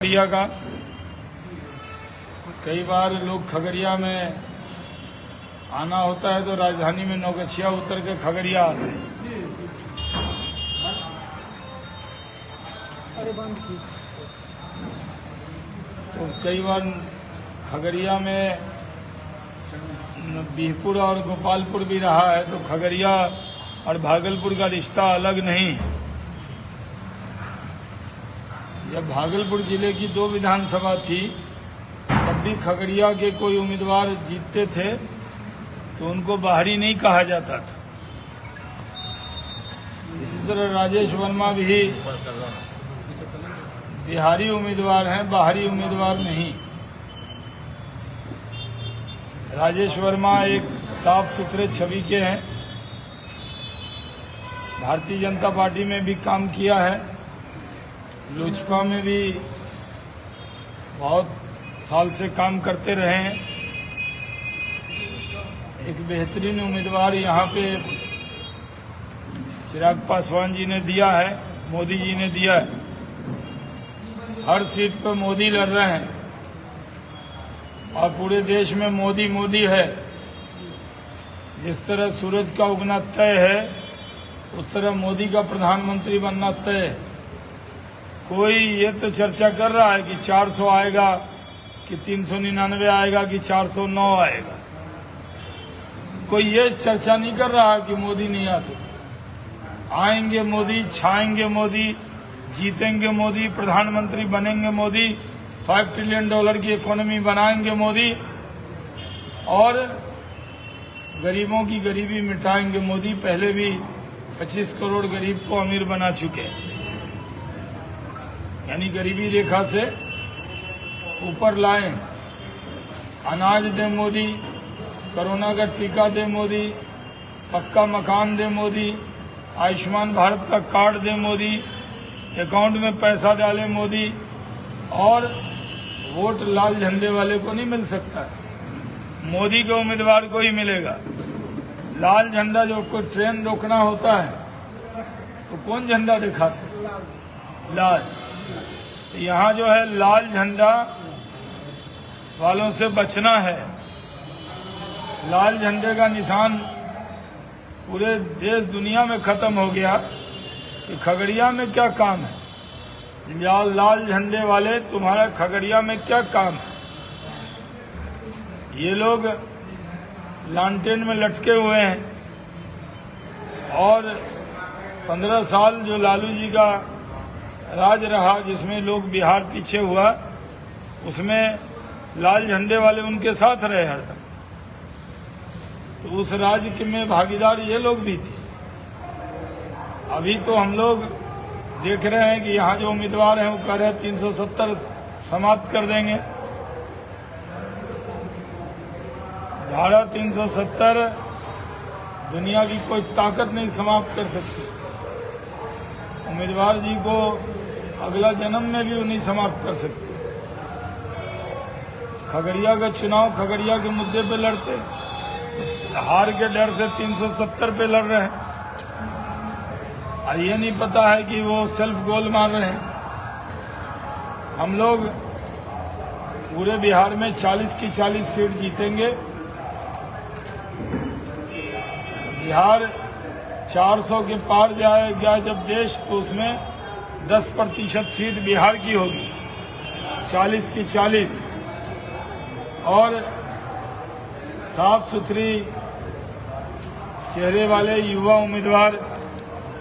खगड़िया का कई बार लोग खगड़िया में आना होता है तो राजधानी में नौगछिया उतर के खगड़िया आते हैं। तो कई बार खगड़िया में बिहपुर और गोपालपुर भी रहा है, तो खगड़िया और भागलपुर का रिश्ता अलग नहीं है। जब भागलपुर जिले की 2 विधानसभा थी तब भी खगड़िया के कोई उम्मीदवार जीतते थे तो उनको बाहरी नहीं कहा जाता था। इसी तरह राजेश वर्मा भी बिहारी उम्मीदवार हैं, बाहरी उम्मीदवार नहीं। राजेश वर्मा एक साफ सुथरे छवि के हैं, भारतीय जनता पार्टी में भी काम किया है, लोजपा में भी बहुत साल से काम करते रहे हैं। एक बेहतरीन उम्मीदवार यहाँ पे चिराग पासवान जी ने दिया है, मोदी जी ने दिया है। हर सीट पर मोदी लड़ रहे हैं और पूरे देश में मोदी मोदी है। जिस तरह सूरज का उगना तय है उस तरह मोदी का प्रधानमंत्री बनना तय है। कोई ये तो चर्चा कर रहा है कि 400 आएगा कि 399 आएगा कि 409 आएगा। कोई ये चर्चा नहीं कर रहा कि मोदी नहीं आ सकते। आएंगे मोदी, छाएंगे मोदी, जीतेंगे मोदी, प्रधानमंत्री बनेंगे मोदी, $5 ट्रिलियन की इकोनॉमी बनाएंगे मोदी और गरीबों की गरीबी मिटाएंगे मोदी। पहले भी 25 करोड़ गरीब को अमीर बना चुके हैं, यानी गरीबी रेखा से ऊपर लाएं। अनाज दे मोदी, कोरोना का टीका दे मोदी, पक्का मकान दे मोदी, आयुष्मान भारत का कार्ड दे मोदी, अकाउंट में पैसा डाले मोदी। और वोट लाल झंडे वाले को नहीं मिल सकता है, मोदी के उम्मीदवार को ही मिलेगा। लाल झंडा जो कोई ट्रेन रोकना होता है तो कौन झंडा दिखाते? लाल। यहाँ जो है लाल झंडा वालों से बचना है। लाल झंडे का निशान पूरे देश दुनिया में खत्म हो गया कि खगड़िया में क्या काम है। लाल झंडे वाले तुम्हारा खगड़िया में क्या काम है? ये लोग लालटेन में लटके हुए हैं और 15 साल जो लालू जी का राज रहा जिसमें लोग बिहार पीछे हुआ, उसमें लाल झंडे वाले उनके साथ रहे हरदम। तो उस राज्य में भागीदार ये लोग भी थे। अभी तो हम लोग देख रहे हैं कि यहाँ जो उम्मीदवार हैं वो कह रहे हैं 370 समाप्त कर देंगे। धारा 370 दुनिया की कोई ताकत नहीं समाप्त कर सकती। उम्मीदवार जी को अगला जन्म में भी नहीं समाप्त कर सकते। खगड़िया का चुनाव खगड़िया के मुद्दे पे लड़ते, हार के डर से 370 पे लड़ रहे हैं। और ये नहीं पता है कि वो सेल्फ गोल मार रहे हैं। हम लोग पूरे बिहार में 40 की 40 सीट जीतेंगे। बिहार 400 के पार जाएगा जब देश, तो उसमें 10% सीट बिहार की होगी, 40 की 40। और साफ सुथरी चेहरे वाले युवा उम्मीदवार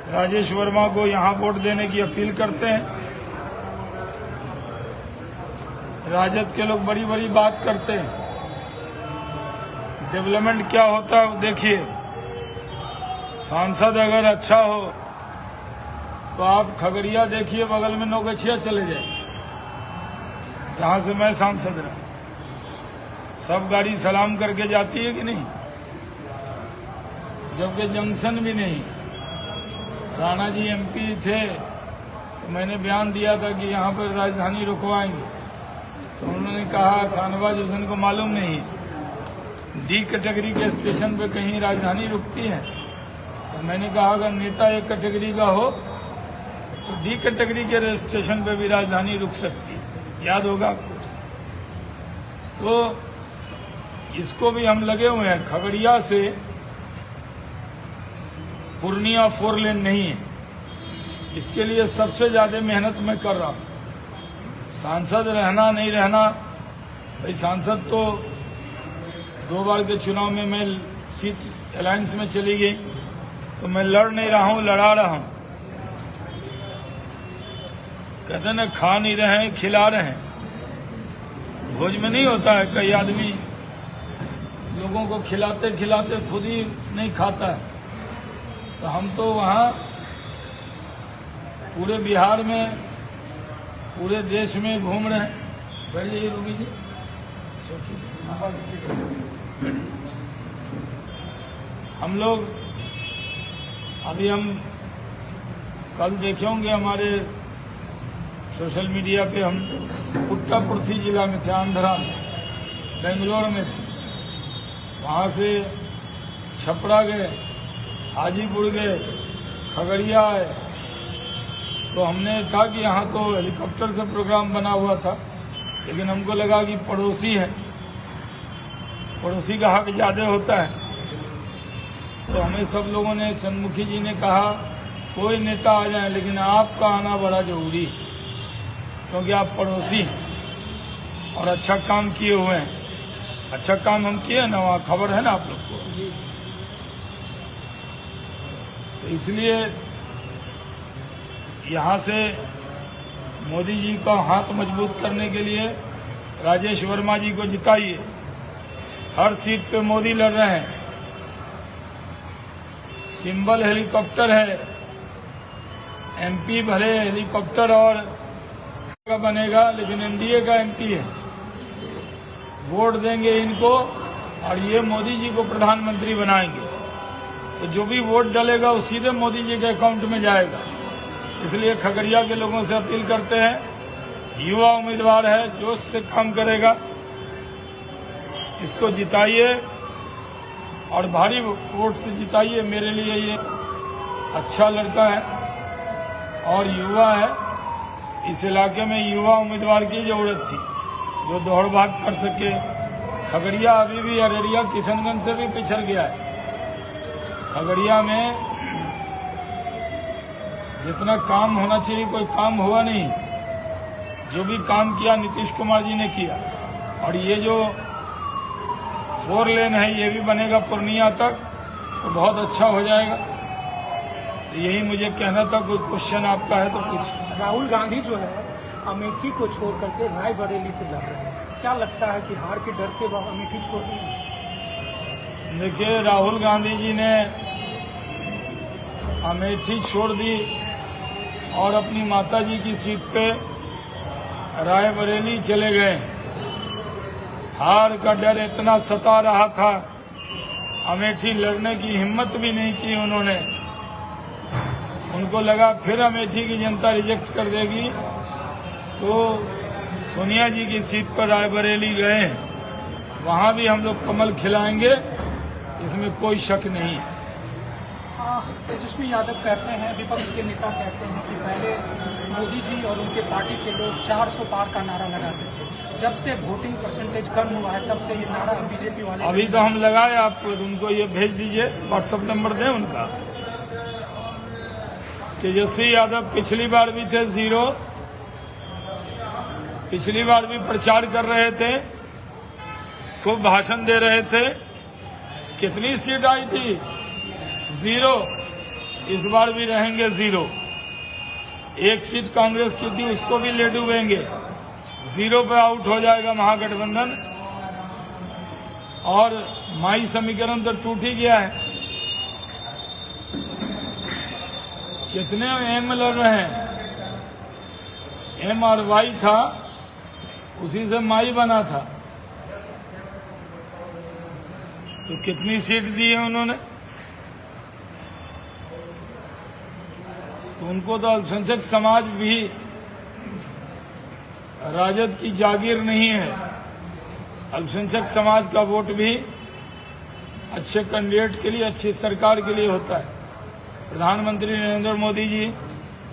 राजेश वर्मा को यहाँ वोट देने की अपील करते हैं। राजद के लोग बड़ी बड़ी बात करते हैं, डेवलपमेंट क्या होता है देखिए। सांसद अगर अच्छा हो तो आप खगड़िया देखिए, बगल में नौगछिया चले जाए, जहाँ से मैं सांसद रहा। सब गाड़ी सलाम करके जाती है कि नहीं, जबकि जंक्शन भी नहीं। राणा जी एमपी थे तो मैंने बयान दिया था कि यहाँ पर राजधानी रुकवाएंगे, तो उन्होंने कहा शाहनवाज हुसैन को मालूम नहीं डी कैटेगरी के स्टेशन पे कहीं राजधानी रुकती है। तो मैंने कहा अगर नेता एक कैटेगरी का हो तो डी कैटेगरी के स्टेशन पे भी राजधानी रुक सकती है। याद होगा आपको। तो इसको भी हम लगे हुए हैं। खगड़िया से पूर्णिया 4 लेन नहीं है, इसके लिए सबसे ज्यादा मेहनत मैं कर रहा हूं। सांसद रहना नहीं रहना, भाई सांसद तो 2 बार के चुनाव में मैं सीट अलायंस में चली गई, तो मैं लड़ नहीं रहा हूं, लड़ा रहा हूं। कहते ना खा नहीं रहे हैं, खिला रहे हैं। भोज में नहीं होता है, कई आदमी लोगों को खिलाते खिलाते खुद ही नहीं खाता है। तो हम तो वहाँ पूरे बिहार में, पूरे देश में घूम रहे हैं। बैठ जाइए रूबी जी। हम लोग अभी हम कल देखे होंगे हमारे सोशल मीडिया पे, हम पुट्टापुर्थी जिला में थे, आंध्रा में, बेंगलोर में थे। वहाँ से छपरा गए, हाजीपुर गए, खगड़िया आए। तो हमने था कि यहाँ तो हेलीकॉप्टर से प्रोग्राम बना हुआ था, लेकिन हमको लगा कि पड़ोसी है, पड़ोसी का हक ज्यादा होता है। तो हमें सब लोगों ने, चंद्रमुखी जी ने कहा कोई नेता आ जाए, लेकिन आपका आना बड़ा जरूरी है, क्योंकि आप पड़ोसी हैं और अच्छा काम किए हुए हैं। अच्छा काम हम किए ना, वहाँ खबर है ना आप लोग को। तो इसलिए यहाँ से मोदी जी का हाथ मजबूत करने के लिए राजेश वर्मा जी को जिताइए। हर सीट पे मोदी लड़ रहे हैं। सिंबल हेलीकॉप्टर है, एमपी भले हेलीकॉप्टर और का बनेगा, लेकिन एनडीए का एमपी है। वोट देंगे इनको और ये मोदी जी को प्रधानमंत्री बनाएंगे। तो जो भी वोट डालेगा वो सीधे मोदी जी के अकाउंट में जाएगा। इसलिए खगड़िया के लोगों से अपील करते हैं, युवा उम्मीदवार है, जोश से काम करेगा, इसको जिताइए और भारी वोट से जिताइए। मेरे लिए ये अच्छा लड़का है और युवा है। इस इलाके में युवा उम्मीदवार की जरूरत थी जो दौड़ भाग कर सके। खगड़िया अभी भी अररिया किशनगंज से भी पिछड़ गया है। खगड़िया में जितना काम होना चाहिए कोई काम हुआ नहीं। जो भी काम किया नीतीश कुमार जी ने किया। और ये जो 4 लेन है ये भी बनेगा पूर्णिया तक, तो बहुत अच्छा हो जाएगा। तो यही मुझे कहना था। कोई क्वेश्चन आपका है तो पूछिए। राहुल गांधी जो है अमेठी को छोड़ करके रायबरेली से लड़ रहे हैं, क्या लगता है कि हार के डर से वह अमेठी छोड़ रहे हैं? देखिए, राहुल गांधी जी ने अमेठी छोड़ दी और अपनी माता जी की सीट पे रायबरेली चले गए। हार का डर इतना सता रहा था, अमेठी लड़ने की हिम्मत भी नहीं की उन्होंने। उनको लगा फिर अमेठी की जनता रिजेक्ट कर देगी, तो सोनिया जी की सीट पर रायबरेली गए। वहां भी हम लोग कमल खिलाएंगे, इसमें कोई शक नहीं है। तेजस्वी यादव कहते हैं, विपक्ष के नेता कहते हैं कि पहले मोदी जी और उनके पार्टी के लोग 400 पार का नारा लगाते थे। जब से वोटिंग परसेंटेज कम हुआ है तब से ये नारा बीजेपी वाले। अभी तो हम लगाए, आपको उनको ये भेज दीजिए, व्हाट्सएप नंबर दें उनका। तेजस्वी यादव पिछली बार भी थे 0, पिछली बार भी प्रचार कर रहे थे, खूब भाषण दे रहे थे। कितनी सीट आई थी? 0। इस बार भी रहेंगे 0। 1 सीट कांग्रेस की थी, उसको भी ले डूबेंगे। 0 पे आउट हो जाएगा महागठबंधन। और माई समीकरण तो टूट ही गया है। कितने एम लड़ रहे हैं? एम और वाई था, उसी से माई बना था। तो कितनी सीट दी है उन्होंने? तो उनको तो अल्पसंख्यक समाज भी राजद की जागीर नहीं है। अल्पसंख्यक समाज का वोट भी अच्छे कैंडिडेट के लिए, अच्छी सरकार के लिए होता है। प्रधानमंत्री नरेंद्र मोदी जी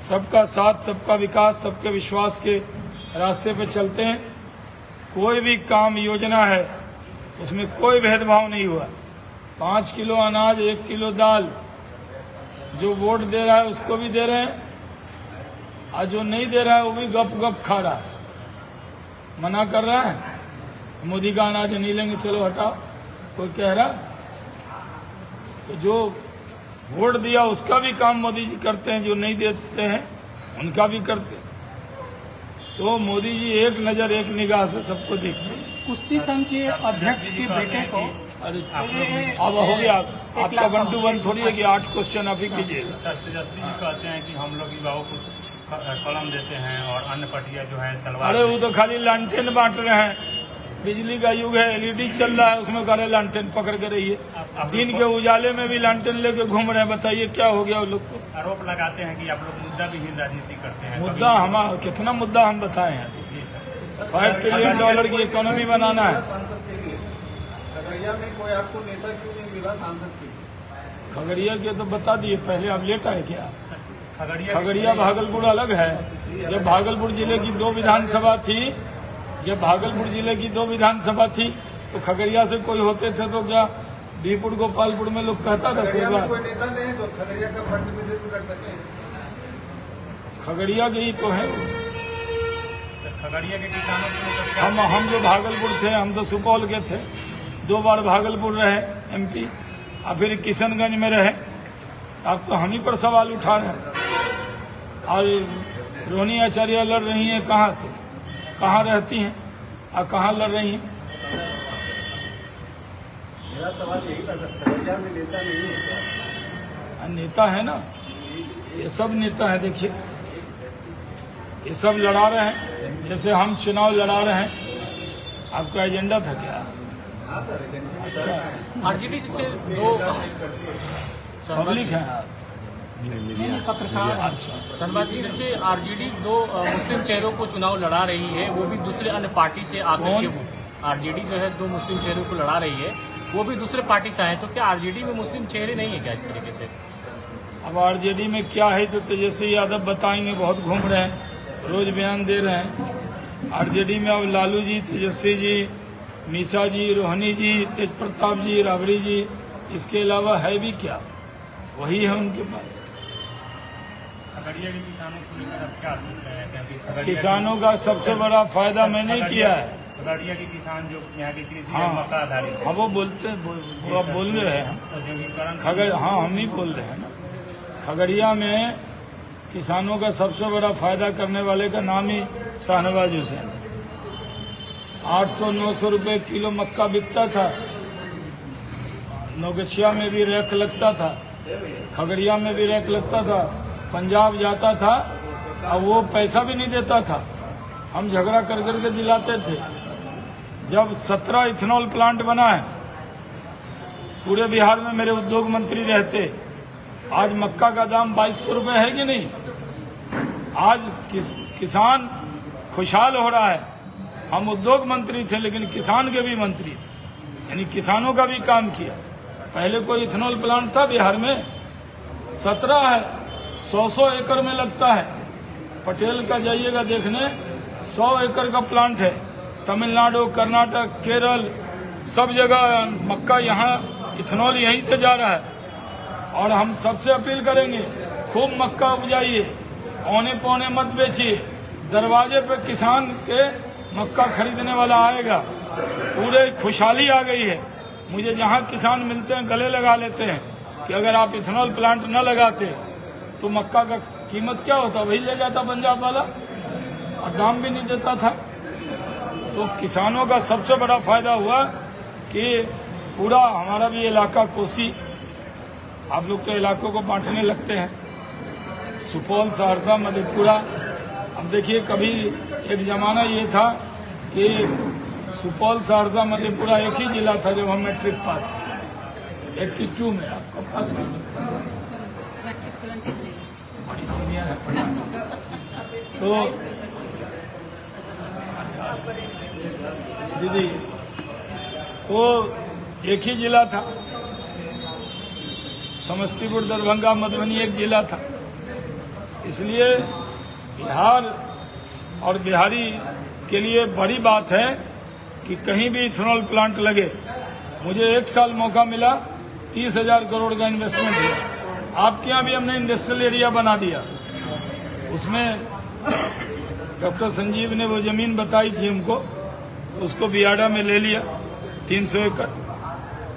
सबका साथ, सबका विकास, सबके विश्वास के रास्ते पे चलते हैं। कोई भी काम योजना है उसमें कोई भेदभाव नहीं हुआ। 5 किलो अनाज 1 किलो दाल, जो वोट दे रहा है उसको भी दे रहे हैं, और जो नहीं दे रहा है वो भी गप गप खा रहा है, मना कर रहा है मोदी का अनाज नहीं लेंगे, चलो हटाओ, कोई कह रहा। तो जो वोट दिया उसका भी काम मोदी जी करते हैं, जो नहीं देते हैं उनका भी करते हैं। तो मोदी जी एक नज़र एक निगाह से सबको देखते हैं। कुश्ती संघ के अध्यक्ष के बेटे को अरे अब हो गया, आपका 1 to 1 थोड़ी है कि 8 क्वेश्चन आप ही कीजिएगा। सर तेजस्वी जी कहते हैं कि हम लोग युवाओं को कलम देते हैं और अन्य पार्टियां जो है तलवार। अरे वो तो खाली लालटेन बांट रहे हैं, बिजली का युग है, एलईडी चल रहा है, उसमें कह रहे लालटेन पकड़ के रहिए। दिन के उजाले में भी लालटेन लेके घूम रहे हैं, बताइए क्या हो गया वो लोग को। आरोप लगाते हैं कि आप लोग मुद्दा विहीन राजनीति करते हैं। मुद्दा हमारा कितना मुद्दा हम बताए हैं। $5 ट्रिलियन की इकोनॉमी बनाना है। खगड़िया में कोई आपको नेता क्यों नहीं मिला सांसद के? खगड़िया के तो बता दिए पहले, अब लेट आए क्या? खगड़िया भागलपुर अलग है। जब भागलपुर जिले की 2 विधानसभा थी, जब भागलपुर जिले की 2 विधानसभा थी तो खगड़िया से कोई होते थे तो क्या बीपुर गोपालपुर में लोग कहता था खगड़िया कोई में कोई बात। नेता नहीं है जो खगड़िया का प्रतिनिधित्व कर सके? खगड़िया के ही तो है। खगड़िया के किसानों को हम जो भागलपुर थे, हम तो सुपौल के थे, 2 बार भागलपुर रहे MP, और फिर किशनगंज में रहे। अब तो हम ही पर सवाल उठा रहे हैं। और रोहिणी आचार्य लड़ रही हैं कहाँ से, कहाँ रहती हैं और कहाँ लड़ रही हैं? मेरा सवाल यही था सर, खगड़िया में नेता नहीं है क्या? नेता है ना, ये सब नेता है। देखिए ये सब लड़ा रहे हैं, जैसे हम चुनाव लड़ा रहे हैं। आपका एजेंडा था क्या? हाँ सर, एजेंडा अच्छा, आरजेडी से 2 पब्लिक है आप। पत्रकार अच्छा, शर्मा जी, जैसे आरजेडी 2 मुस्लिम चेहरों को चुनाव लड़ा रही है, वो भी दूसरे अन्य पार्टी से आकर के। आरजेडी जो है 2 मुस्लिम चेहरों को लड़ा रही है, वो भी दूसरे पार्टी से आए, तो क्या आरजेडी में मुस्लिम चेहरे नहीं है क्या इस तरीके से? अब आरजेडी में क्या है तो तेजस्वी यादव बताएंगे, बहुत घूम रहे हैं, रोज बयान दे रहे हैं। आरजेडी में अब लालू जी, तेजस्वी जी, मीसा जी, रोहिणी जी, तेज प्रताप जी, राबड़ी जी, इसके अलावा है भी क्या? वही है उनके पास। खगड़िया के किसानों को लेकर आप क्या सोच रहे हैं? क्योंकि किसानों का सबसे बड़ा फायदा मैंने किया है। खगड़िया के किसान जो यहाँ की कृषि हाँ, और मक्का आधारित है, हाँ वो बोलते हैं, वो आप बोल रहे हैं। औद्योगिकरण खगड़ हाँ हम ही बोल रहे हैं ना। खगड़िया में किसानों का सबसे बड़ा फायदा करने वाले का नाम ही शाहनवाज हुसैन है। 800-900 रुपये किलो मक्का बिकता था, नौगछिया में भी रैक लगता था, खगड़िया में भी रैक लगता था, पंजाब जाता था और वो पैसा भी नहीं देता था, हम झगड़ा कर करके दिलाते थे। जब 17 इथेनॉल प्लांट बना है पूरे बिहार में, मेरे उद्योग मंत्री रहते, आज मक्का का दाम 2200 रुपये है कि नहीं? आज किसान खुशहाल हो रहा है। हम उद्योग मंत्री थे लेकिन किसान के भी मंत्री थे, यानी किसानों का भी काम किया। पहले कोई इथेनॉल प्लांट था बिहार में? 17 है, 100 एकड़ में लगता है। पटेल का जाइएगा देखने, 100 एकड़ का प्लांट है। तमिलनाडु, कर्नाटक, केरल, सब जगह मक्का, यहाँ इथेनॉल यहीं से जा रहा है। और हम सबसे अपील करेंगे, खूब मक्का उपजाइए, औने पौने मत बेचिए। दरवाजे पे किसान के मक्का खरीदने वाला आएगा, पूरे खुशहाली आ गई है। मुझे जहाँ किसान मिलते हैं गले लगा लेते हैं कि अगर आप इथेनॉल प्लांट न लगाते तो मक्का का कीमत क्या होता, वही ले जाता पंजाब वाला, और दाम भी नहीं देता था। तो किसानों का सबसे बड़ा फायदा हुआ कि पूरा हमारा भी इलाका कोसी, आप लोग तो इलाकों को बांटने लगते हैं, सुपौल, सहरसा, मधेपुरा। अब देखिए कभी एक जमाना ये था कि सुपौल, सहरसा, मधेपुरा एक ही जिला था जब हम मैट्रिक पास किए 82 में। आपका पास बड़ी सीनियर है तो अच्छा दीदी, तो एक ही जिला था। समस्तीपुर, दरभंगा, मधुबनी एक जिला था। इसलिए बिहार और बिहारी के लिए बड़ी बात है कि कहीं भी इथेनॉल प्लांट लगे। मुझे 1 साल मौका मिला, 30,000 करोड़ का इन्वेस्टमेंट हुआ। आपके यहाँ भी हमने इंडस्ट्रियल एरिया बना दिया। उसमें डॉक्टर संजीव ने वो जमीन बताई थी हमको, उसको बियाडा में ले लिया 300 एकड़।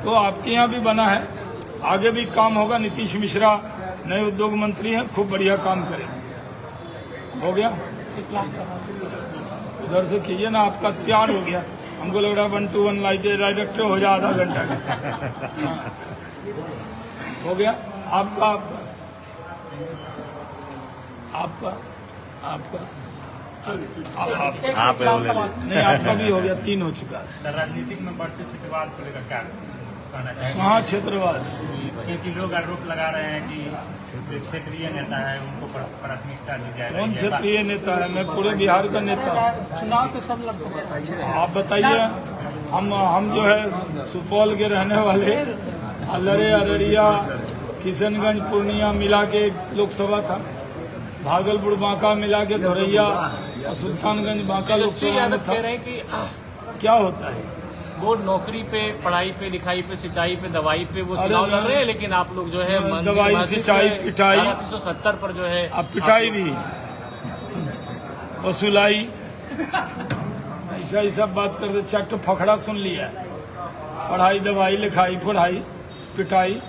तो आपके यहाँ भी बना है, आगे भी काम होगा। नीतीश मिश्रा नए उद्योग मंत्री हैं, खूब बढ़िया काम करेंगे। हो गया, एक लास्ट सवाल। उधर से कीजिए ना, आपका तैयार हो गया। हमको लग रहा है 1 to 1 डायरेक्ट हो जाए आधा घंटा का। हो गया आपका आपका आपका आप लास्ट सवाल। नहीं, आपका भी हो गया, 3 हो चुका है। सर, राजनीतिक में बढ़ते क्षेत्रवाद को लेकर क्या कहना चाहिए? हाँ, क्षेत्रवाद, क्योंकि लोग आरोप लगा रहे हैं कि जो क्षेत्रीय नेता है उनको प्राथमिकता दी जाए। कौन क्षेत्रीय नेता है? मैं पूरे बिहार का नेता हूँ। चुनाव तो सब लड़ सकते हैं। आप बताइए। हम जो है सुपौल के रहने वाले, लड़े अररिया, किशनगंज, पूर्णिया मिला के लोकसभा था, भागलपुर बांका मिला के धोरैया और सुल्तानगंज बांका तेजस्वी लोकसभा में यादव था। कह रहे हैं कि क्या होता है? वो नौकरी पे, पढ़ाई पे, लिखाई पे, सिंचाई पे, दवाई पे वो अरे चुनाव लड़ मैं- रहे हैं, लेकिन आप लोग जो है मंदिर दवाई, मस्जिद सिंचाई, में पिटाई। 370 पर जो है अब पिटाई भी, वसूलाई, ऐसा बात कर दे। चट फखड़ा सुन लिया। पढ़ाई, दवाई, लिखाई, पढ़ाई, पिटाई,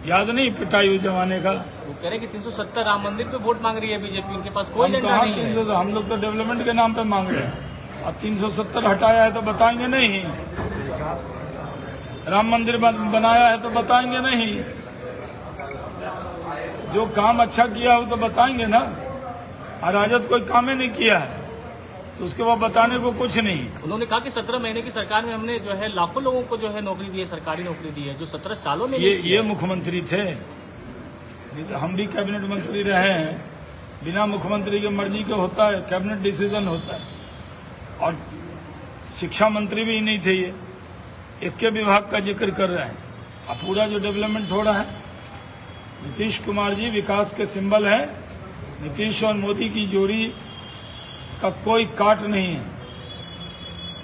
याद नहीं पिटाई उस जमाने का? वो कह रहे हैं कि 370 राम मंदिर पे वोट मांग रही है बीजेपी, उनके पास कोई हम एजेंडा कहाँ नहीं है। 300, हम लोग तो डेवलपमेंट के नाम पे मांग रहे हैं। अब 370 हटाया है तो बताएंगे नहीं, राम मंदिर बनाया है तो बताएंगे नहीं, जो काम अच्छा किया हो तो बताएंगे ना। राजद कोई काम ही नहीं किया है तो उसके बाद बताने को कुछ नहीं। उन्होंने कहा कि 17 महीने की सरकार में हमने जो है लाखों लोगों को जो है नौकरी दी है, सरकारी नौकरी दी है, जो 17 सालों में नहीं की ये है। मुख्यमंत्री थे, हम भी कैबिनेट मंत्री रहे हैं। बिना मुख्यमंत्री की मर्जी के होता है, कैबिनेट डिसीजन होता है। और शिक्षा मंत्री भी नहीं थे ये, एक के विभाग का जिक्र कर रहे हैं। अब पूरा जो डेवलपमेंट हो रहा है, नीतीश कुमार जी विकास के सिंबल हैं। नीतीश और मोदी की जोड़ी का कोई काट नहीं है।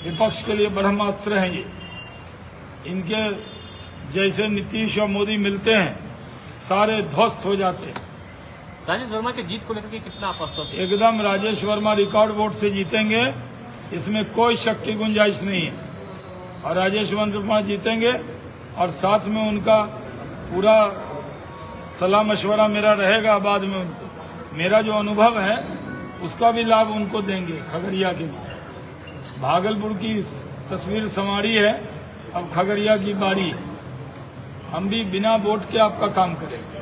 विपक्ष के लिए ब्रह्मास्त्र हैं ये। इनके जैसे नीतीश और मोदी मिलते हैं, सारे ध्वस्त हो जाते हैं। राजेश वर्मा की जीत को लेकर के कितना आप आश्वस्त हैं? एकदम राजेश वर्मा रिकॉर्ड वोट से जीतेंगे, इसमें कोई शक की गुंजाइश नहीं है। और राजेश वर्मा जीतेंगे और साथ में उनका पूरा सलाह मशवरा मेरा रहेगा। बाद में मेरा जो अनुभव है उसका भी लाभ उनको देंगे। खगड़िया के लिए भागलपुर की तस्वीर संवारी है, अब खगड़िया की बारी है। हम भी बिना वोट के आपका काम करेंगे।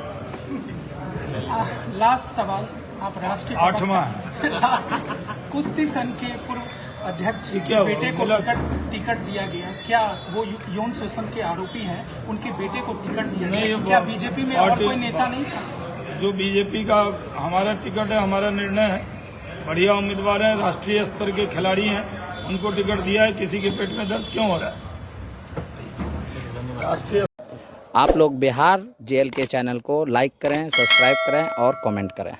लास्ट सवाल। आप राष्ट्रीय 8वां है। लास्ट, कुश्ती संघ के पूर्व अध्यक्ष ये के क्या हुआ? बेटे को बोला- टिकट दिया गया। क्या वो यौन शोषण के आरोपी हैं? उनके बेटे को टिकट दिया नहीं, गया। ये क्या बीजेपी में और पार्टी- कोई नेता नहीं था? जो बीजेपी का हमारा टिकट है, हमारा निर्णय है। बढ़िया उम्मीदवार हैं, राष्ट्रीय स्तर के खिलाड़ी हैं, उनको टिकट दिया है। किसी के पेट में दर्द क्यों हो रहा है? राष्ट्रीय आप लोग बिहार जेएल के चैनल को लाइक करें, सब्सक्राइब करें और कमेंट करें।